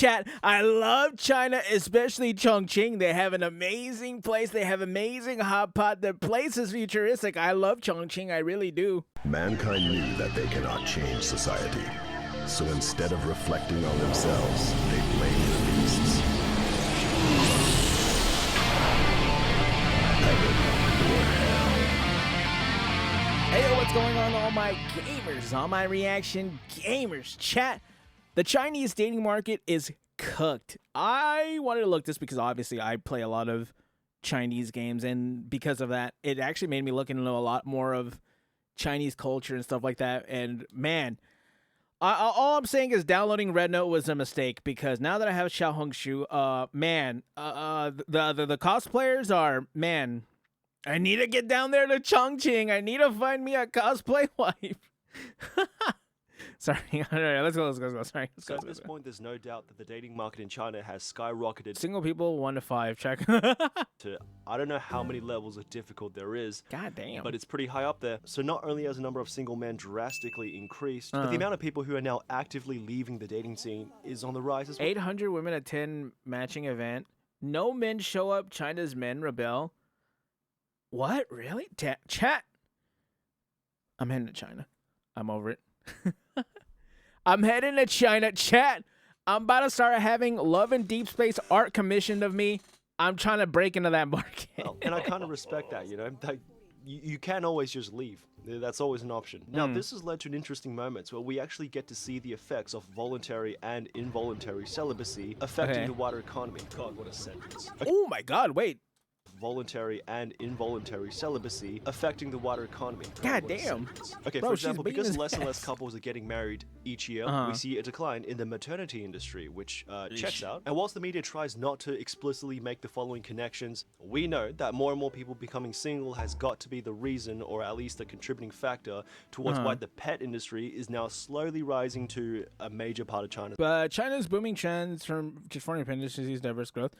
chat. I love China, especially Chongqing. They have an amazing place. They have amazing hot pot. The place is futuristic. I love Chongqing. I really do. Mankind knew that they cannot change society. So instead of reflecting on themselves, they blamed the beasts. Heaven or hell. Hey, yo, what's going on, all my gamers, all my reaction gamers? Chat, the Chinese dating market is cooked. I wanted to look this because obviously I play a lot of Chinese games, and because of that, it actually made me look into a lot more of Chinese culture and stuff like that. And man, all I'm saying is downloading Red Note was a mistake, because now that I have Xiaohongshu, the cosplayers are, man, I need to get down there to Chongqing. I need to find me a cosplay wife. Sorry. All right, let's go. Sorry. So at this point, there's no doubt that the dating market in China has skyrocketed Single people 1 to 5. Check. to I don't know how many levels of difficult there is. God damn. But it's pretty high up there. So not only has the number of single men drastically increased, but the amount of people who are now actively leaving the dating scene is on the rise as well. 800 women attend matching event. No men show up. China's men rebel. What? Really? Chat. I'm heading to China. I'm over it. I'm heading to China. Chat. I'm about to start having Love and Deep Space art commissioned of me. I'm trying to break into that market. Well, and I kind of respect that, you know. Like, you can always just leave. That's always an option. Now, this has led to an interesting moments where we actually get to see the effects of voluntary and involuntary celibacy affecting the wider economy. God, what a sentence. Oh my God, wait. Voluntary and involuntary celibacy affecting the wider economy. God damn. Okay, Bro, for she's example, beating because his less and ass. less couples are getting married each year, we see a decline in the maternity industry, which checks out. And whilst the media tries not to explicitly make the following connections, we know that more and more people becoming single has got to be the reason, or at least a contributing factor, towards why the pet industry is now slowly rising to a major part of China. But China's booming trends from foreign industries, diverse growth.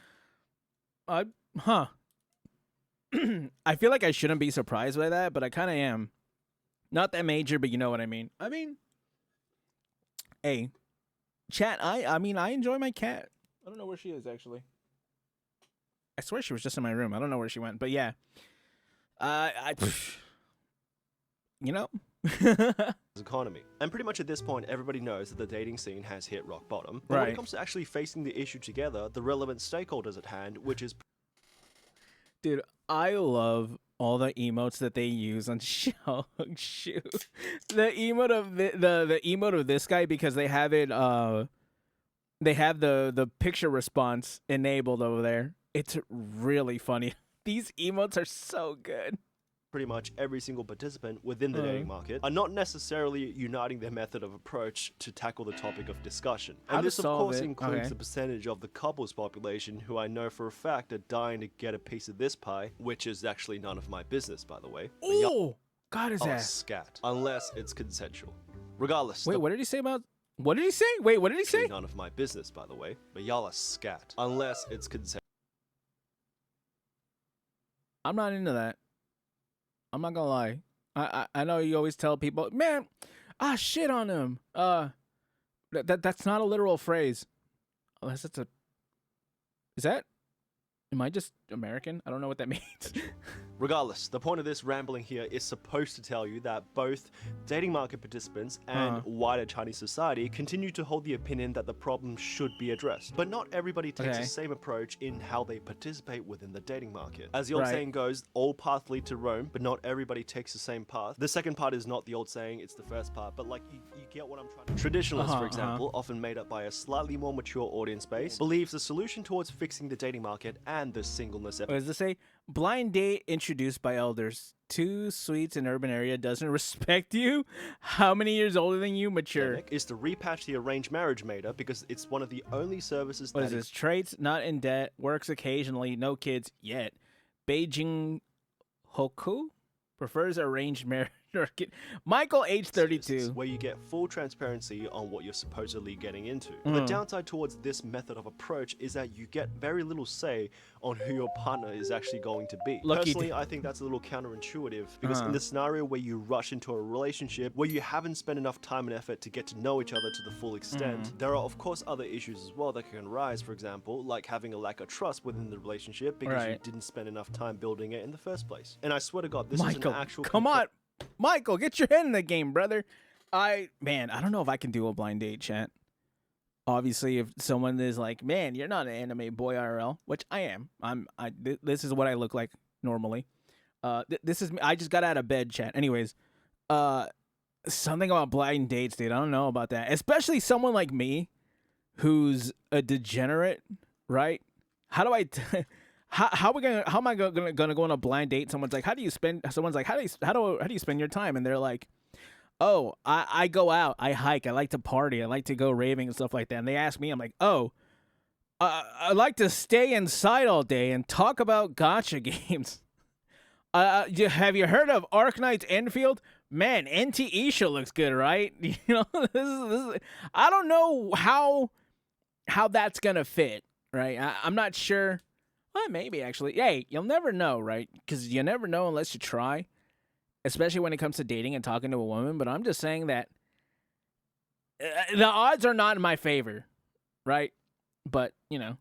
I feel like I shouldn't be surprised by that, but I kind of am. Not that major, but you know what I mean. Hey, chat, I mean, I enjoy my cat. I don't know where she is, actually. I swear she was just in my room. I don't know where she went, but yeah. You know? Economy. And pretty much at this point, everybody knows that the dating scene has hit rock bottom. But when it comes to actually facing the issue together, the relevant stakeholders at hand, which is... Dude, I love all the emotes that they use on Xiaohongshu. The emote of the emote of this guy, because they have it they have the picture response enabled over there. It's really funny. These emotes are so good. Pretty much every single participant within the dating market are not necessarily uniting their method of approach to tackle the topic of discussion. And this, of course, includes the percentage of the couples population who I know for a fact are dying to get a piece of this pie, which is actually none of my business, by the way. Oh, God, is that? Scat, unless it's consensual. Regardless. Wait, what did he say about... What did he say? Wait, what did he say? None of my business, by the way. But y'all are scat, unless it's consensual. I'm not into that. I'm not gonna lie. I know you always tell people, man, shit on him. That's not a literal phrase. Unless it's a... Is that... Am I just American? I don't know what that means. Regardless, the point of this rambling here is supposed to tell you that both dating market participants and wider Chinese society continue to hold the opinion that the problem should be addressed. But not everybody takes the same approach in how they participate within the dating market. As the old saying goes, all paths lead to Rome, but not everybody takes the same path. The second part is not the old saying, it's the first part, but like, you get what I'm trying to... Traditionalists, for example, often made up by a slightly more mature audience base, believes the solution towards fixing the dating market and the singleness... What does it say? Blind date introduced by elders. 2 sweets in urban area doesn't respect you? How many years older than you? Mature. Is to repatch the arranged marriage meter because it's one of the only services What is this? Traits, not in debt, works occasionally, no kids yet. Beijing Hoku prefers arranged marriage. Michael, age 32. where you get full transparency on what you're supposedly getting into. The downside towards this method of approach is that you get very little say on who your partner is actually going to be. Personally, I think that's a little counterintuitive because in the scenario where you rush into a relationship where you haven't spent enough time and effort to get to know each other to the full extent, there are of course other issues as well that can arise, for example, like having a lack of trust within the relationship because you didn't spend enough time building it in the first place. And I swear to God, this is an actual... Come on! Michael, get your head in the game, brother. I don't know if I can do a blind date, chat. Obviously, if someone is like, man, you're not an anime boy IRL, which I am. This is what I look like normally. This is me. I just got out of bed, chat. Anyways, something about blind dates, dude. I don't know about that. Especially someone like me, who's a degenerate, right? How do I... How am I gonna go on a blind date? Someone's like, how do you spend your time? And they're like, oh, I go out, I hike, I like to party, I like to go raving and stuff like that. And they ask me, I'm like, oh, I like to stay inside all day and talk about gacha games. Have you heard of Arknights Enfield? Man, NT Isha looks good, right? You know, this is I don't know how that's gonna fit, right? I'm not sure. Well, maybe actually. Hey, you'll never know, right? Because you never know unless you try, especially when it comes to dating and talking to a woman. But I'm just saying that the odds are not in my favor, right? But, you know,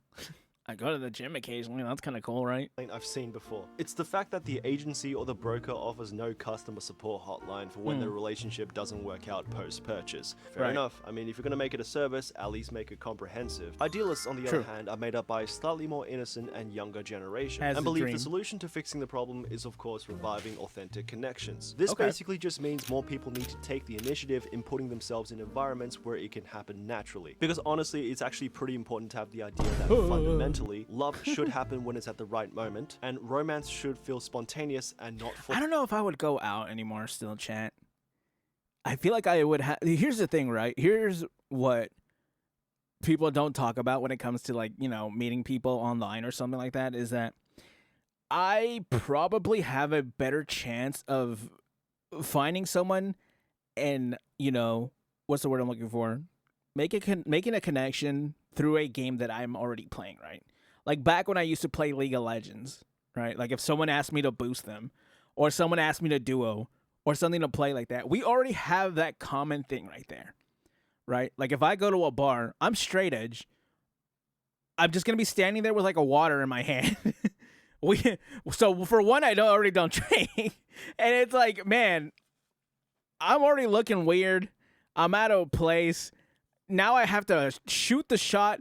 I go to the gym occasionally. That's kind of cool, right? I've seen before. It's the fact that the agency or the broker offers no customer support hotline for when the relationship doesn't work out post-purchase. Fair enough. I mean, if you're going to make it a service, at least make it comprehensive. Idealists, on the other hand, are made up by a slightly more innocent and younger generation, and believe the solution to fixing the problem is, of course, reviving authentic connections. This basically just means more people need to take the initiative in putting themselves in environments where it can happen naturally. Because honestly, it's actually pretty important to have the idea that fundamentally, love should happen when it's at the right moment, and romance should feel spontaneous and not forced. I don't know if I would go out anymore still, chat. I feel like I would have... Here's the thing, right? Here's what people don't talk about when it comes to, like, you know, meeting people online or something like that, is that I probably have a better chance of finding someone and, you know, what's the word I'm looking for? Making a connection through a game that I'm already playing, right? Like back when I used to play League of Legends, right? Like if someone asked me to boost them, or someone asked me to duo, or something to play like that, we already have that common thing right there, right? Like if I go to a bar, I'm straight edge. I'm just gonna be standing there with like a water in my hand. So for one, I already don't drink, and it's like, man, I'm already looking weird. I'm out of place. Now I have to shoot the shot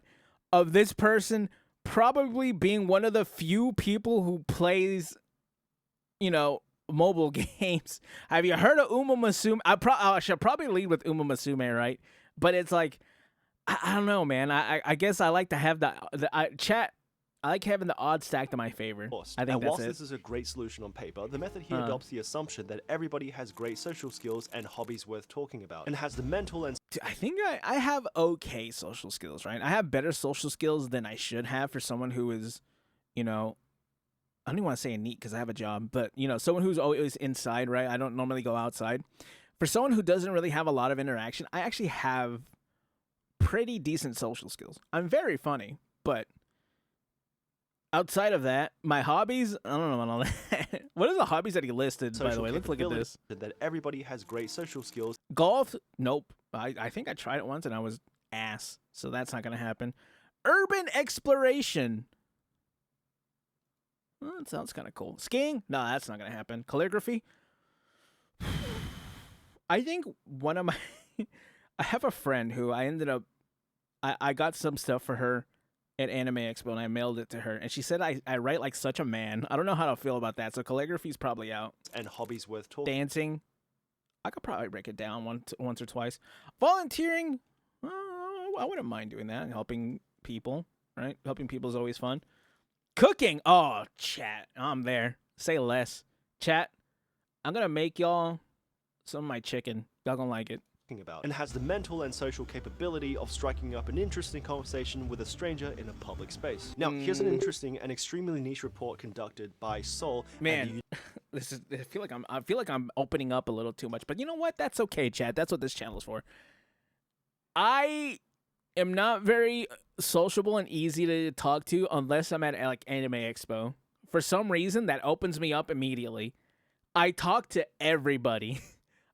of this person probably being one of the few people who plays, you know, mobile games. Have you heard of Uma Musume? I should probably lead with Uma Musume, right? But it's like, I don't know, man. I guess I like to have chat. I like having the odds stacked in my favor. I think whilst this is a great solution on paper, the method here adopts the assumption that everybody has great social skills and hobbies worth talking about, and has the mental and... I think I have okay social skills, right? I have better social skills than I should have for someone who is, you know, I don't even want to say a neat because I have a job, but, you know, someone who's always inside, right? I don't normally go outside. For someone who doesn't really have a lot of interaction, I actually have pretty decent social skills. I'm very funny, but... outside of that, my hobbies, I don't know about all that. What are the hobbies that he listed, by the way? Let's look at this. That everybody has great social skills. Golf? Nope. I think I tried it once and I was ass, so that's not going to happen. Urban exploration. Well, that sounds kind of cool. Skiing? No, that's not going to happen. Calligraphy? I think one of my... I have a friend who I ended up... I got some stuff for her at Anime Expo, and I mailed it to her, and she said I write like such a man. I don't know how to feel about that, so calligraphy's probably out. And hobbies worth talking. Dancing, I could probably break it down once or twice. Volunteering, I wouldn't mind doing that, helping people, right? Helping people is always fun. Cooking, oh, chat, I'm there. Say less. Chat, I'm gonna make y'all some of my chicken. Y'all gonna like it. About, and has the mental and social capability of striking up an interesting conversation with a stranger in a public space. Now, here's an interesting and extremely niche report conducted by Seoul. Man, this is. I feel like I'm opening up a little too much, but you know what? That's okay, Chad. That's what this channel is for. I am not very sociable and easy to talk to unless I'm at like Anime Expo. For some reason, that opens me up immediately. I talk to everybody.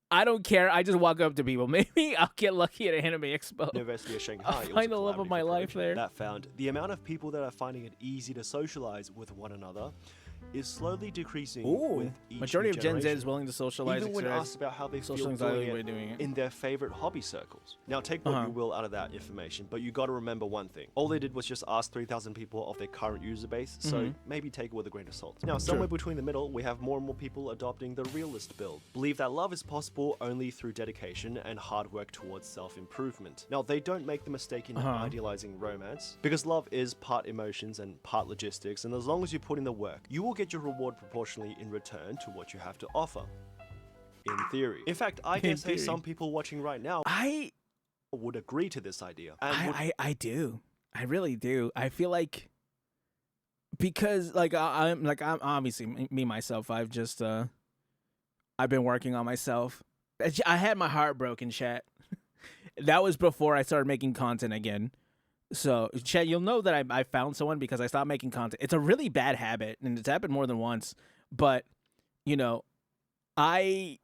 I don't care. I just walk up to people. Maybe I'll get lucky at Anime Expo. University of Shanghai. I'll find the love of my life there. That found the amount of people that are finding it easy to socialize with one another is slowly decreasing with each majority of Gen Z generation. is willing to socialize. Even when asked about how they feel doing it in their favorite hobby circles. Now, take what you will out of that information, but you got to remember one thing. All they did was just ask 3,000 people of their current user base, so maybe take it with a grain of salt. Now, somewhere between the middle, we have more and more people adopting the realist build. Believe that love is possible only through dedication and hard work towards self-improvement. Now, they don't make the mistake in idealizing romance, because love is part emotions and part logistics, and as long as you put in the work, you will get your reward proportionally in return to what you have to offer. In theory. In fact, I dare say some people watching right now would agree to this idea. And I do. I really do. I feel like because like I'm obviously me myself. I've just I've been working on myself. I had my heart broken, chat. That was before I started making content again. So, Chet, you'll know that I found someone because I stopped making content. It's a really bad habit, and it's happened more than once. But, you know, I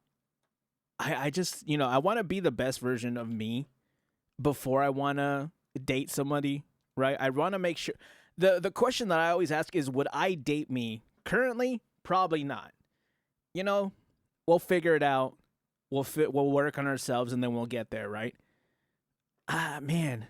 just, you know, I want to be the best version of me before I want to date somebody, right? I want to make sure. The question that I always ask is, would I date me? Currently, probably not. You know, we'll figure it out. We'll work on ourselves, and then we'll get there, right? Man.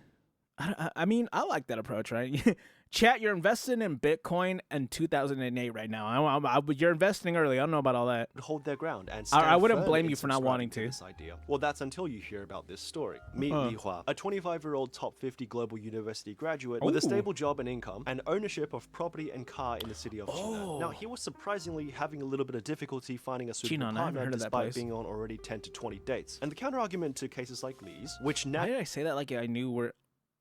I mean, I like that approach, right? Chat, you're investing in Bitcoin in 2008 right now. You're investing early. I don't know about all that. Hold their ground and I wouldn't blame you for not wanting to. This idea. Well, that's until you hear about this story. Meet Li Hua, a 25-year-old top 50 global university graduate with a stable job and income and ownership of property and car in the city of CHYNNNAA. Now, he was surprisingly having a little bit of difficulty finding a suitable partner despite being on already 10 to 20 dates. And the counter-argument to cases like Li's, which Why did I say that like I knew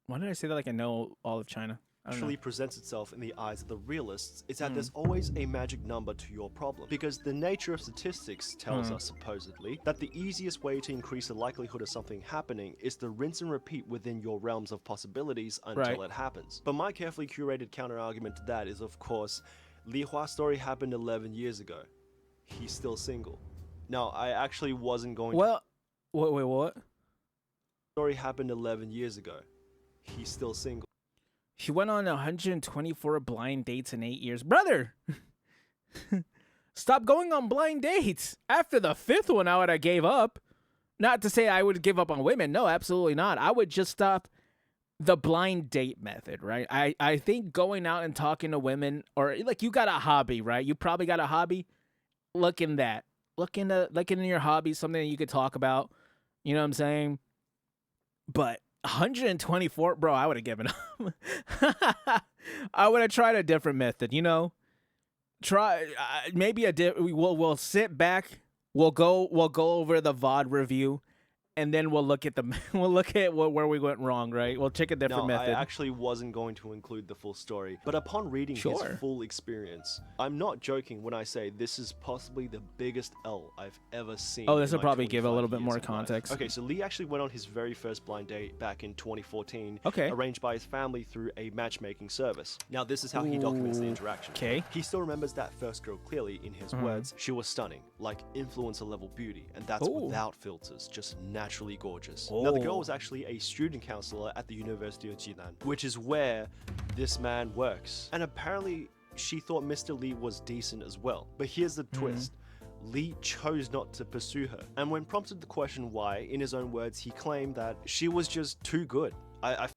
Why did I say that like I know all of China? Actually presents itself in the eyes of the realists is that there's always a magic number to your problem. Because the nature of statistics tells us, supposedly, that the easiest way to increase the likelihood of something happening is to rinse and repeat within your realms of possibilities until it happens. But my carefully curated counter-argument to that is, of course, Li Hua's story happened 11 years ago. He's still single. Now, I actually wasn't going to... Wait, what? Story happened 11 years ago. He's still single. He went on 124 blind dates in 8 years. Brother! Stop going on blind dates. After the 5th one, I would have gave up. Not to say I would give up on women. No, absolutely not. I would just stop the blind date method, right? I think going out and talking to women, or like you got a hobby, right? You probably got a hobby. Look in that. Look into your hobby, something that you could talk about. You know what I'm saying? But 124, bro, I would have given up. I would have tried a different method, you know. Try maybe we'll sit back, we'll go over the VOD review, and then we'll look at where we went wrong, right? We'll check a different method. I actually wasn't going to include the full story, but upon reading his full experience, I'm not joking when I say this is possibly the biggest L I've ever seen. Oh, this will probably give a little bit more context. Okay, so Li actually went on his very first blind date back in 2014, arranged by his family through a matchmaking service. Now, this is how he documents the interaction. Okay. He still remembers that first girl clearly. In his words, she was stunning, like influencer level beauty, and that's without filters, just naturally gorgeous. Now, the girl was actually a student counselor at the University of Jinan, which is where this man works. And apparently, she thought Mr. Li was decent as well. But here's the twist. Li chose not to pursue her. And when prompted the question why, in his own words, he claimed that she was just too good. I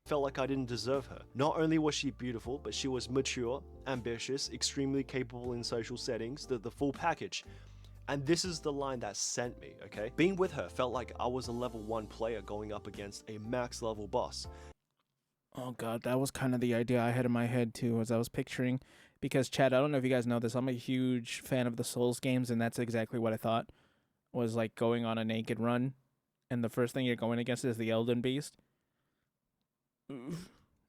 felt like I didn't deserve her. Not only was she beautiful, but she was mature, ambitious, extremely capable in social settings, the full package. And this is the line that sent me, okay? Being with her felt like I was a level 1 player going up against a max level boss. Oh god, that was kind of the idea I had in my head too, as I was picturing. Because Chad, I don't know if you guys know this, I'm a huge fan of the Souls games, and that's exactly what I thought. Was like going on a naked run, and the first thing you're going against is the Elden Beast.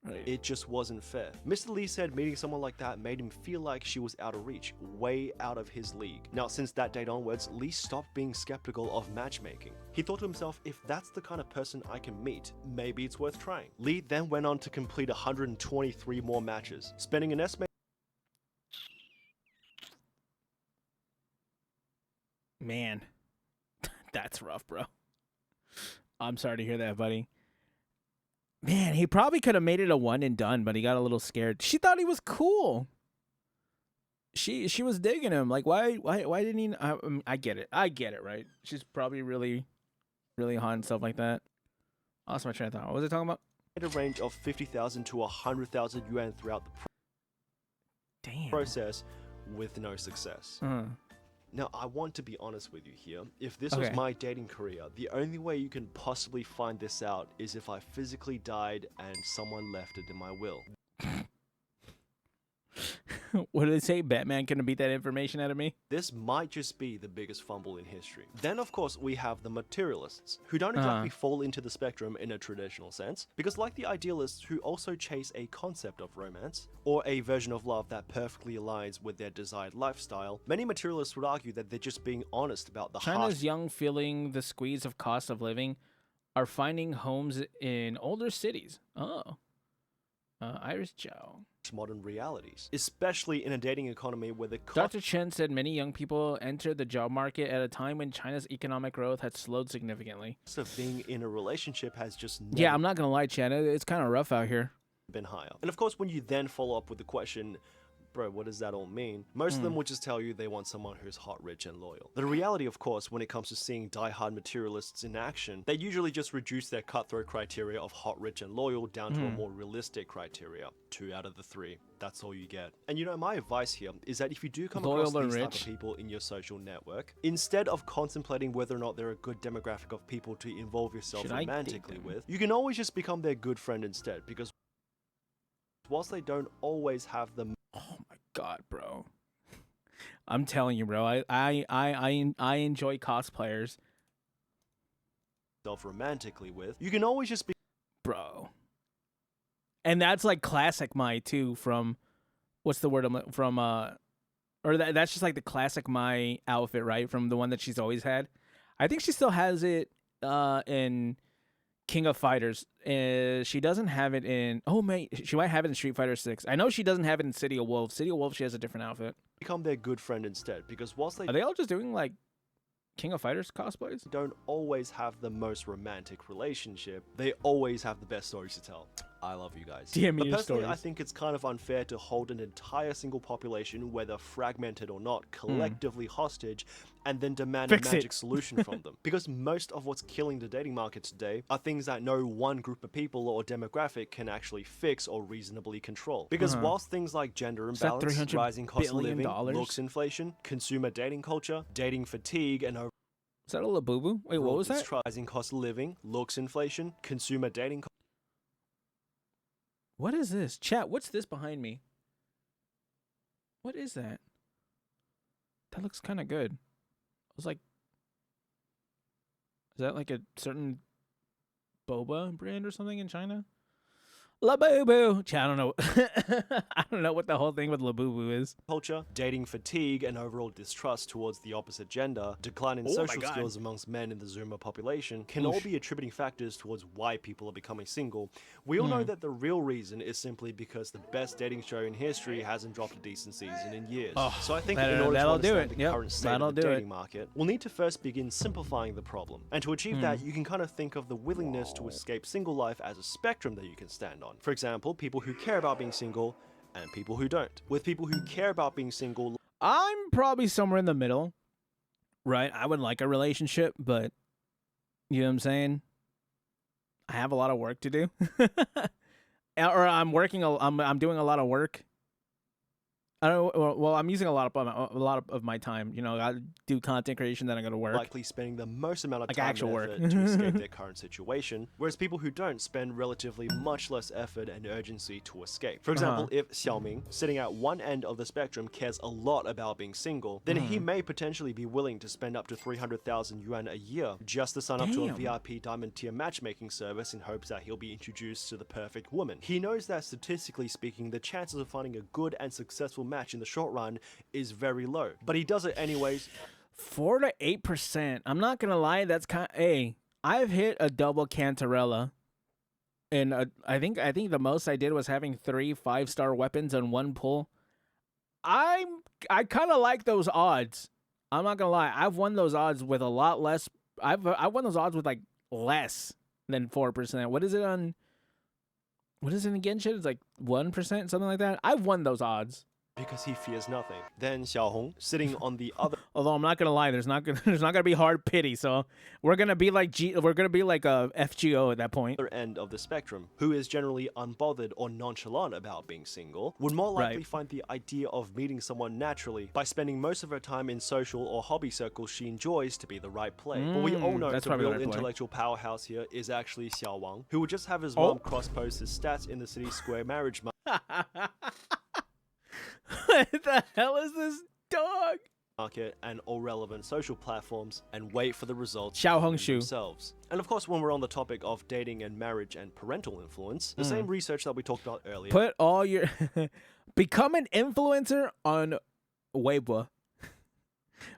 Right. It just wasn't fair. Mr. Lee said meeting someone like that made him feel like she was out of reach, way out of his league. Now, since that date onwards, Lee stopped being skeptical of matchmaking. He thought to himself, if that's the kind of person I can meet, maybe it's worth trying. Lee then went on to complete 123 more matches, spending an estimated Man, that's rough, bro. I'm sorry to hear that, buddy. Man, he probably could have made it a one and done, but he got a little scared. She thought he was cool. She was digging him. Like, why didn't he? I get it. I get it, right? She's probably really hot and stuff like that. I lost my train of thought. What was I talking about? a range of 50,000 to 100,000 yuan throughout the Damn. process with no success. Now, I want to be honest with you here. If this was Okay. my dating career, the only way you can possibly find this out is if I physically died and someone left it in my will. What did they say? Batman couldn't beat that information out of me? This might just be the biggest fumble in history. Then, of course, we have the Materialists, who don't exactly fall into the spectrum in a traditional sense, because like the Idealists who also chase a concept of romance, or a version of love that perfectly aligns with their desired lifestyle, many Materialists would argue that they're just being honest about the China's young, feeling the squeeze of cost of living, are finding homes in older cities. Iris JGAO. modern realities, especially in a dating economy where the Dr. Chen said many young people entered the job market at a time when China's economic growth had slowed significantly. cost of being in a relationship has just never Yeah, I'm not gonna lie, Chen. It's kind of rough out here. been higher. And of course, when you then follow up with the question, bro, what does that all mean? Most of them will just tell you they want someone who's hot, rich, and loyal. The reality, of course, when it comes to seeing die-hard materialists in action, they usually just reduce their cutthroat criteria of hot, rich, and loyal down to a more realistic criteria. 2 out of the 3. That's all you get. And you know, my advice here is that if you do come across Loyal and these type rich. of people in your social network, instead of contemplating whether or not they're a good demographic of people to involve yourself Should I date romantically them? with, you can always just become their good friend instead, because whilst they don't always have the Oh my god, bro. I'm telling you, bro. I enjoy cosplayers, self romantically with, you can always just be bro. And that's like classic Mai too. From what's the word? From or that's just like the classic Mai outfit, right? From the one that she's always had. I think she still has it in King of Fighters. She doesn't have it in. Oh mate, she might have it in Street Fighter 6. I know she doesn't have it in City of Wolves. City of Wolves, she has a different outfit. become their good friend instead, because whilst they Are they all just doing like King of Fighters cosplays? don't always have the most romantic relationship, they always have the best stories to tell. I love you guys. DM me But your personally, I stories. think it's kind of unfair to hold an entire single population, whether fragmented or not, collectively hostage, and then demand Fix a it. magic solution from them. Because most of what's killing the dating market today are things that no one group of people or demographic can actually fix or reasonably control. Because whilst things like gender Is that imbalance, $300 rising cost of billion? living, looks inflation, consumer dating culture, dating fatigue, and Is that a little boo boo? Wait, what was that? rising cost of living, looks inflation, consumer dating What is this? Chat, what's this behind me? What is that? That looks kind of good. I was like, is that like a certain boba brand or something in China? La Boo Boo. Chat, I don't know. I don't know what the whole thing with La Boo Boo is. culture, dating fatigue, and overall distrust towards the opposite gender, decline in Oh my social God. skills amongst men in the Zoomer population can all be attributing factors towards why people are becoming single. We all know that the real reason is simply because the best dating show in history hasn't dropped a decent season in years. Oh, So I think that- in order to that'll do understand it. the Yep, current state that'll of the do it. dating market, we'll need to first begin simplifying the problem. And to achieve that, you can kind of think of the willingness to escape single life as a spectrum that you can stand on. For example, people who care about being single and people who don't. With people who care about being single, I'm probably somewhere in the middle, right? I would like a relationship, but you know what I'm saying? I have a lot of work to do. Or I'm working I'm doing a lot of work. I don't. Well, I'm using a lot of my time. You know, I do content creation, then I go to work. Likely spending the most amount of Like time actual and work. effort to escape their current situation, whereas people who don't spend relatively much less effort and urgency to escape. For example, if Xiaoming, sitting at one end of the spectrum, cares a lot about being single, then he may potentially be willing to spend up to 300,000 yuan a year just to sign up to a VIP diamond tier matchmaking service in hopes that he'll be introduced to the perfect woman. He knows that statistically speaking, the chances of finding a good and successful match in the short run is very low, but he does it anyways. 4 to 8%. I'm not gonna lie, that's kind. Hey, I've hit a double Cantarella, and I think the most I did was having 3 5-star weapons on one pull. I kind of like those odds. I'm not gonna lie. I've won those odds with a lot less. I've won those odds with like less than 4%. What is it on? What is it again? Shit, it's like 1%, something like that. I've won those odds. Because he fears nothing. Then Xiaohong, sitting on the other Although I'm not gonna lie, there's not gonna be hard pity. So we're gonna be like a FGO at that point. end of the spectrum, who is generally unbothered or nonchalant about being single, would more likely find the idea of meeting someone naturally by spending most of her time in social or hobby circles she enjoys to be the right play. But we all know the real intellectual powerhouse here is actually Xiao Wang, who would just have his mom cross-post his stats in the City Square marriage What the hell is this dog? market and all relevant social platforms and wait for the results Xiao Hongshu themselves. And of course, when we're on the topic of dating and marriage and parental influence, the same research that we talked about earlier. Put all your become an influencer on Weibo,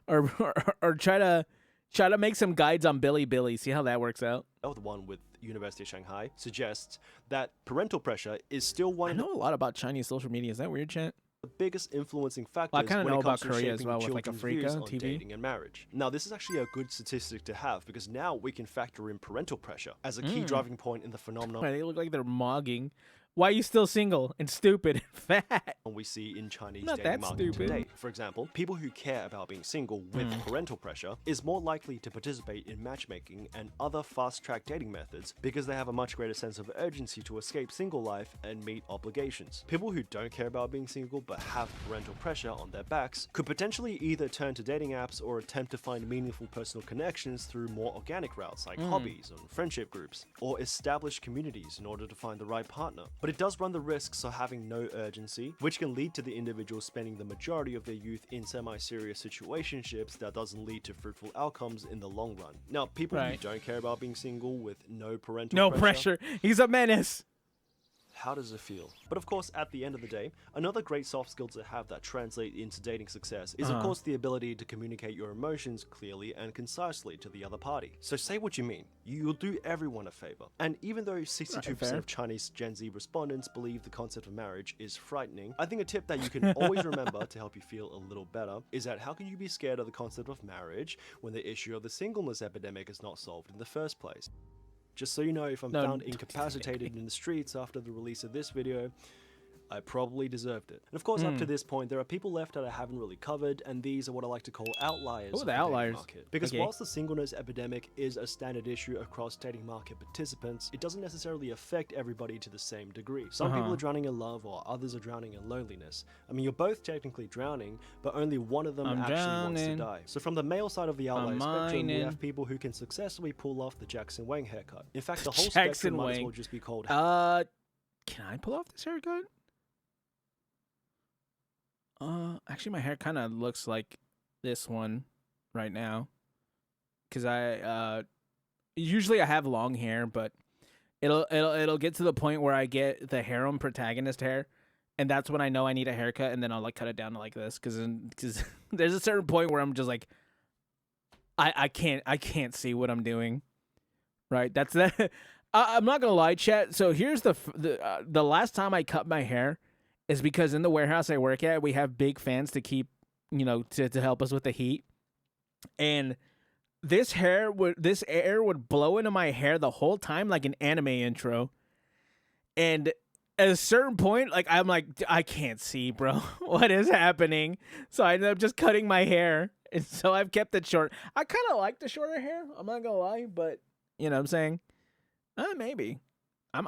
or try to make some guides on Bilibili. See how that works out. The one with University of Shanghai suggests that parental pressure is still one I know a lot about Chinese social media. Is that weird, chat? the biggest influencing factors Well, I kinda when know it comes about to Korea as shaping well with, like, children's Africa views on TV. dating and marriage. Now, this is actually a good statistic to have because now we can factor in parental pressure as a key driving point in the phenomenon They look like they're mogging. Why are you still single and stupid and fat? we see in Chinese Not dating that market stupid. today. For example, people who care about being single with parental pressure is more likely to participate in matchmaking and other fast-track dating methods because they have a much greater sense of urgency to escape single life and meet obligations. People who don't care about being single but have parental pressure on their backs could potentially either turn to dating apps or attempt to find meaningful personal connections through more organic routes like hobbies and friendship groups, or establish communities in order to find the right partner. But it does run the risks of having no urgency, which can lead to the individual spending the majority of their youth in semi-serious situationships that doesn't lead to fruitful outcomes in the long run. Now, people who don't care about being single with no parental pressure. He's a menace. how does it feel? But of course, at the end of the day, another great soft skill to have that translate into dating success is of course the ability to communicate your emotions clearly and concisely to the other party. So say what you mean. You'll do everyone a favor. And even though 62% of Chinese Gen Z respondents believe the concept of marriage is frightening, I think a tip that you can always remember to help you feel a little better is that how can you be scared of the concept of marriage when the issue of the singleness epidemic is not solved in the first place? Just so you know, if I'm found incapacitated in the streets after the release of this video, I probably deserved it. And of course, up to this point, there are people left that I haven't really covered, and these are what I like to call outliers. Oh, of the dating outliers. market. Because whilst the singleness epidemic is a standard issue across dating market participants, it doesn't necessarily affect everybody to the same degree. Some people are drowning in love, while others are drowning in loneliness. I mean, you're both technically drowning, but only one of them actually wants to die. So from the male side of the outlier spectrum, we have people who can successfully pull off the Jackson Wang haircut. In fact, the whole spectrum might as well just be called. Can I pull off this haircut? Actually, my hair kind of looks like this one right now, because usually I have long hair, but it'll get to the point where I get the harem protagonist hair, and that's when I know I need a haircut, and then I'll like cut it down to like this, because there's a certain point where I'm just like, I can't see what I'm doing, right? That's that. I'm not gonna lie, chat. So here's the last time I cut my hair is because in the warehouse I work at, we have big fans to keep, to help us with the heat. And this air would blow into my hair the whole time like an anime intro. And at a certain point, like I'm like, I can't see, bro. What is happening? So I ended up just cutting my hair. And so I've kept it short. I kind of like the shorter hair. I'm not gonna lie, but you know what I'm saying? Maybe. I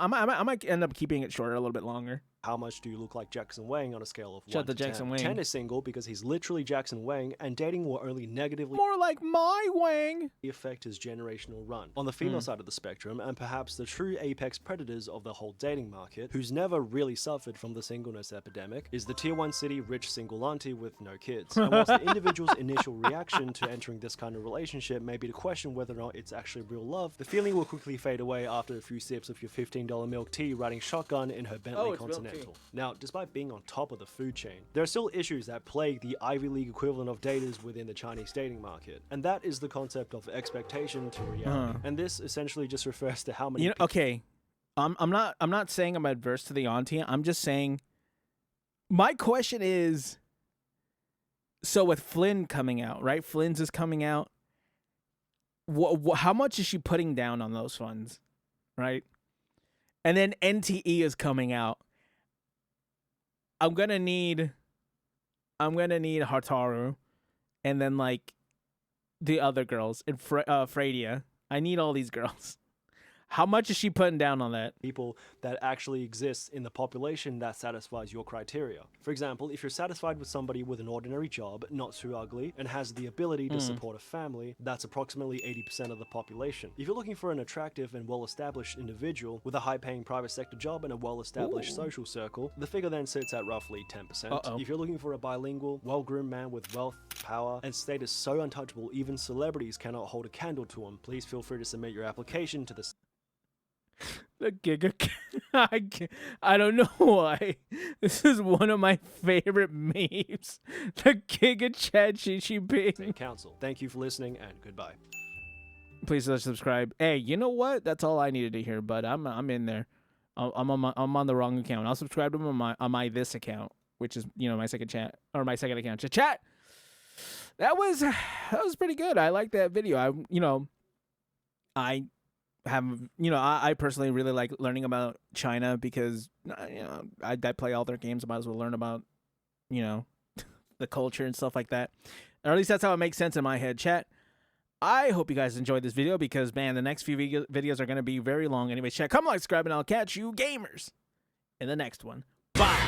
might end up keeping it shorter a little bit longer. How much do you look like Jackson Wang on a scale of 1 Shut the to Jackson 10? Wang. 10 is single because he's literally Jackson Wang, and dating will only negatively More like my Wang. affect his generational run. On the female side of the spectrum, and perhaps the true apex predators of the whole dating market, who's never really suffered from the singleness epidemic, is the tier 1 city rich single auntie with no kids. And whilst the individual's initial reaction to entering this kind of relationship may be to question whether or not it's actually real love, the feeling will quickly fade away after a few sips of your $15 milk tea riding shotgun in her Bentley it's milk tea. Continental. Now, despite being on top of the food chain, there are still issues that plague the Ivy League equivalent of daters within the Chinese dating market, and that is the concept of expectation to reality. And this essentially just refers to how many Okay, I'm not saying I'm adverse to the auntie. I'm just saying my question is, so with Flynn coming out, right? Flynn's is coming out. How much is she putting down on those funds, right? And then NTE is coming out. I'm gonna need Hataru, and then like the other girls and Fredia. I need all these girls. How much is she putting down on that? people that actually exist in the population that satisfies your criteria. For example, if you're satisfied with somebody with an ordinary job, not too ugly, and has the ability to support a family, that's approximately 80% of the population. If you're looking for an attractive and well-established individual with a high-paying private sector job and a well-established social circle, the figure then sits at roughly 10%. If you're looking for a bilingual, well-groomed man with wealth, power, and status so untouchable even celebrities cannot hold a candle to him, please feel free to submit your application to the The Giga. I don't know why. This is one of my favorite memes. The Giga Chat Chichi State Council. Thank you for listening, and goodbye. Please subscribe. Hey, you know what? That's all I needed to hear. But I'm in there. I'm on the wrong account. I'll subscribe to him on my this account, which is my second chat or my second account. Chat. That was pretty good. I like that video. I personally really like learning about China because I play all their games. I might as well learn about the culture and stuff like that, or at least that's how it makes sense in my head. Chat, I hope you guys enjoyed this video because man, the next few videos are going to be very long. Anyway, chat, come like, subscribe, and I'll catch you gamers in the next one. Bye.